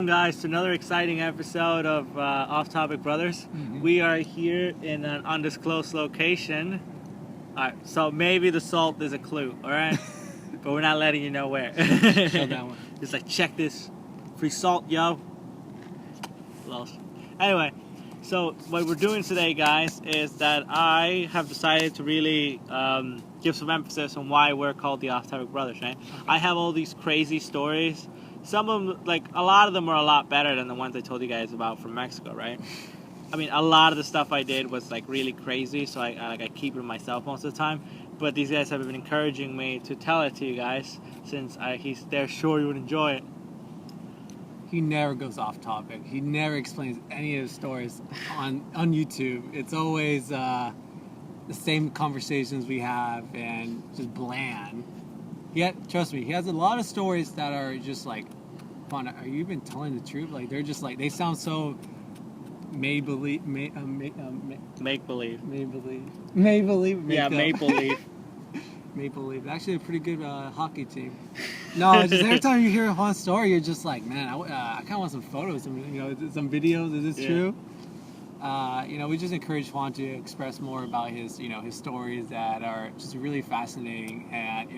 Guys, to another exciting episode of Off Topik Brothers. We are here in an undisclosed location. Alright, so maybe the salt is a clue, alright? But we're not letting you know where. Show that one. Just like, check this. Free salt, yo. Lost. Anyway, so what we're doing today, guys, is that I have decided to really give some emphasis on why we're called the Off Topik Brothers, right? I have all these crazy stories. Some of them, like, a lot of them are a lot better than the ones I told you guys about from Mexico, right? I mean, a lot of the stuff I did was, like, really crazy, so I keep it to myself most of the time. But these guys have been encouraging me to tell it to you guys, since they're sure you would enjoy it. He never goes off topic. He never explains any of his stories on YouTube. It's always the same conversations we have and just bland. Yet, trust me, he has a lot of stories that are just like, fun. Are you even telling the truth? Like, they're just like, they sound so make believe. Make believe. Yeah, Maple Leaf. Maple Leaf. Actually, a pretty good hockey team. No, just every time you hear Juan's story, you're just like, man, I kind of want some photos, some videos. Is this true? We just encourage Juan to express more about his stories that are just really fascinating. And,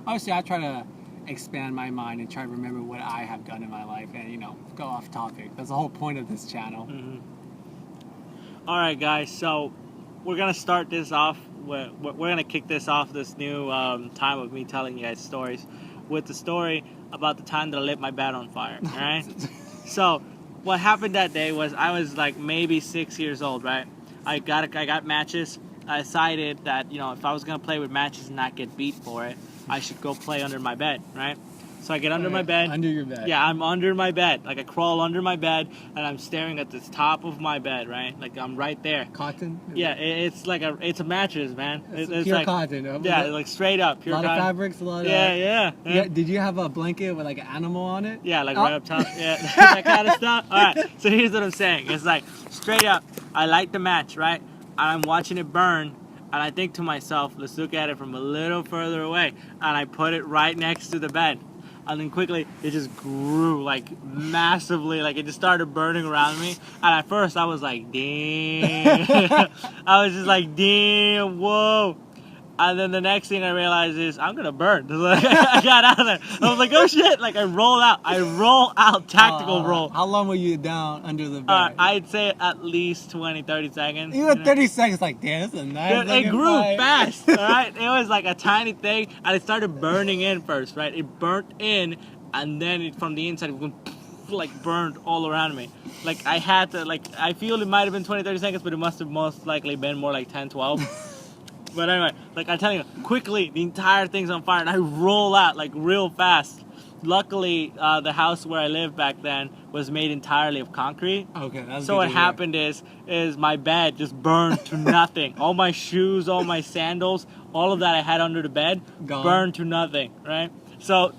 obviously I try to expand my mind and try to remember what I have done in my life and, go off topic. That's the whole point of this channel. All right, guys, so we're going to start this off. We're going to kick this off, this new time of me telling you guys stories, with the story about the time that I lit my bed on fire, all right? So what happened that day was I was like maybe 6 years old, right? I got matches. I decided that, if I was going to play with matches and not get beat for it, I should go play under my bed, right? So I get under my bed. Under your bed. Yeah, I'm under my bed. Like, I crawl under my bed, and I'm staring at the top of my bed, right? Like, I'm right there. Cotton? Yeah, it's a mattress, man. It's pure like, cotton. Yeah, like straight up. Pure cotton. A lot of fabrics, a lot of... Yeah. Did you have a blanket with, like, an animal on it? Yeah, like right up top. Yeah, that kind of stuff. All right, so here's what I'm saying. It's like, straight up, I light the match, right? I'm watching it burn. And I think to myself, let's look at it from a little further away. And I put it right next to the bed. And then quickly, it just grew, like, massively. Like, it just started burning around me. And at first, I was like, damn. I was just like, damn, whoa. And then the next thing I realized is, I'm going to burn. I got out of there. I was like, oh, shit. Like, I roll out, tactical roll. How long were you down under the bed? I'd say at least 20, 30 seconds. You were 30 seconds, like, damn, that's a nice It grew fast, all right? It was like a tiny thing, and it started burning in first, right? It burnt in, and then from the inside, it went, like, burned all around me. Like, I had to, like, I feel it might have been 20, 30 seconds, but it must have most likely been more like 10, 12. But anyway, like, I'm telling you, quickly, the entire thing's on fire, and I roll out, like, real fast. Luckily, the house where I lived back then was made entirely of concrete. Okay, that's so what happened is my bed just burned to nothing. All my shoes, all my sandals, all of that I had under the bed burned to nothing, right? So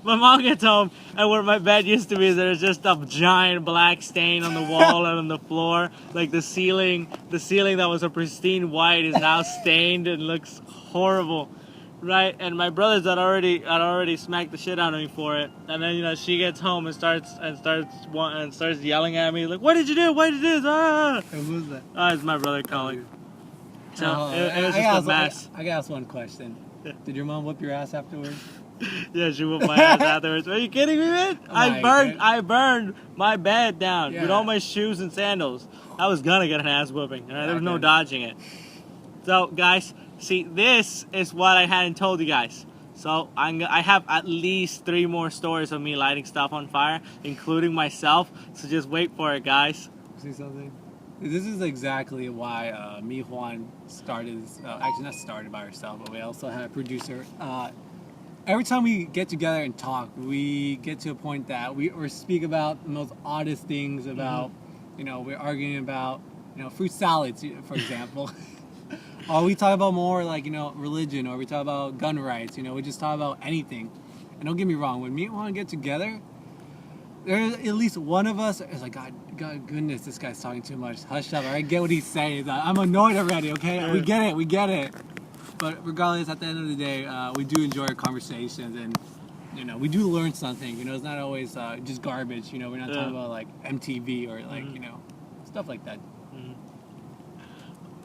my mom gets home, and where my bed used to be, there's just a giant black stain on the wall and on the floor. Like, the ceiling that was a pristine white is now stained and looks horrible, right? And my brothers had already smacked the shit out of me for it. And then she gets home and starts yelling at me like, "What did you do? Why did you do this?" Ah! Who was that? It's my brother calling. So it was just a mess. I gotta ask one question. Did your mom whip your ass afterwards? Yeah, she whooped my ass afterwards. Are you kidding me, man? I burned my bed down with all my shoes and sandals. I was gonna get an ass whooping. There was no dodging it. So, guys, see, this is what I hadn't told you guys. So I have at least 3 more stories of me lighting stuff on fire, including myself. So just wait for it, guys. See something? This is exactly why me, Juan, started this. Actually, not started by ourselves, but we also had a producer. Every time we get together and talk, we get to a point that we speak about the most oddest things about, we're arguing about, fruit salads, for example. Or we talk about more like, religion, or we talk about gun rights, we just talk about anything. And don't get me wrong, when me and Juan get together, there's at least one of us is like, God goodness, this guy's talking too much. Hush up, I get what he's saying. I'm annoyed already, okay? We get it. But regardless, at the end of the day, we do enjoy our conversations, and you know, we do learn something. You know, it's not always just garbage. You know, we're not Yeah. talking about like MTV or like you know, stuff like that.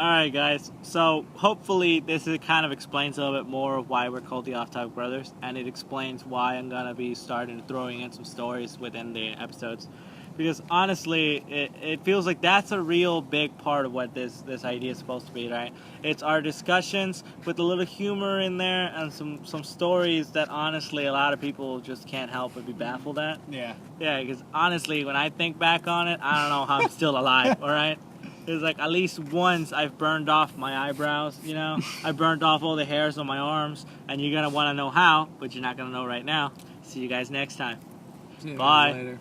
Alright guys, so hopefully this kind of explains a little bit more of why we're called the Off Topik Brothers, and it explains why I'm going to be starting throwing in some stories within the episodes. Because honestly, it feels like that's a real big part of what this idea is supposed to be, right? It's our discussions with a little humor in there and some stories that honestly a lot of people just can't help but be baffled at. Yeah. Yeah, because honestly, when I think back on it, I don't know how I'm still alive, alright? It's like at least once I've burned off my eyebrows, you know? I burned off all the hairs on my arms, and you're going to want to know how, but you're not going to know right now. See you guys next time. See you guys Bye. later.